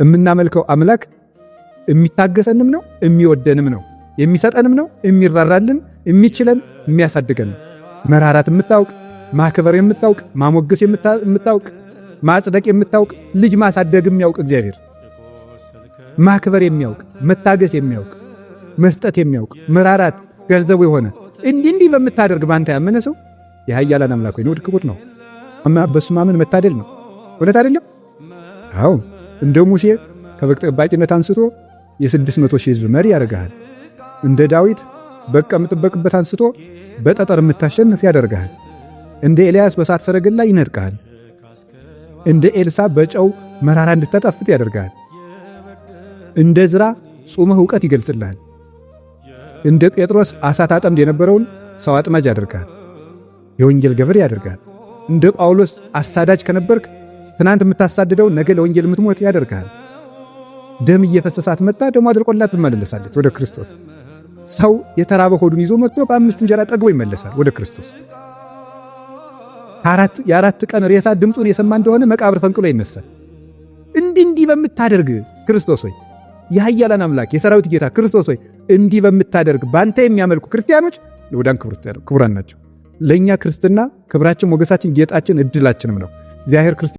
የምናመልከው አምላክ የሚታገሰንም ነው የሚወደንም ነው የሚሰጠንም ነው የሚራራልን የሚችለን የሚያሳድገን ነው። መራራት የምታውቅ ማክበር የምታውቅ ማሞገስ የምታውቅ ማጽደቅ የምታውቅ ልጅ ማሳደግ የሚያውቅ እግዚአብሔር ማክበር የሚያውቅ መታገስ የሚያውቅ መስጠት የሚያውቅ መራራት ገንዘቡ የሆነ እንዲህ በምታደርግ ባንተ ያመነ ሰው የኃያላን አምላክ ወይ ነው ክቡር ነው። በሱ ማመን መታደል ነው። ወለት አይደለም? አዎ እንደ ሙሴ ከበግ ጠባቂነት አንስቶ የ600 ሺህ ሕዝብ መሪ ያደርጋል። እንደ ዳዊት በቃ የምትበቅበት አንስቶ በጠጠር የምታሸንፍ ያደርጋል። እንደ ኤልያስ በሳት ሰረገላ ይነድቃል። እንደ ኤልሳ በጨው መራራ እንድትጠፍጥ ያደርጋል። እንደ ዝራ ጾመህ ዕውቀት ይገልጽልሃል። እንደ ጴጥሮስ አሳት አጠምድ የነበረውን ሰው አጥማጅ ያደርጋል። የወንጌል ገበሬ ያደርጋል። እንደ ጳውሎስ አሳዳጅ ከነበርክ ትናንት የምታሳድደው ነገ ለወንጌል የምትሞት ያደርጋል። ደም እየፈሰሳት መጣ ደሞ አድርቆላት ትመለሳለች ወደ ክርስቶስ። ሰው የተራበ ሆዱን ይዞ መጥቶ በ5 እንጀራ ጠግቦ ይመለሳል ወደ ክርስቶስ። የአራት ቀን ሬሳ ድምፁን የሰማ እንደሆነ መቃብር ፈንቅሎ ይነሳል። እንዲህ በምታደርግ ክርስቶስ ሆይ የኃያላን አምላክ የሰራዊት ጌታ ክርስቶስ ሆይ እንዲህ በምታደርግ ባንተ የሚያመልኩ ክርስቲያኖች ለወዳን ክቡራን ናቸው። ለኛ ክርስትና ክብራችን፣ ሞገሳችን፣ ጌጣችን፣ እድላችንም ነው። እግዚአብሔር ክርስቲያን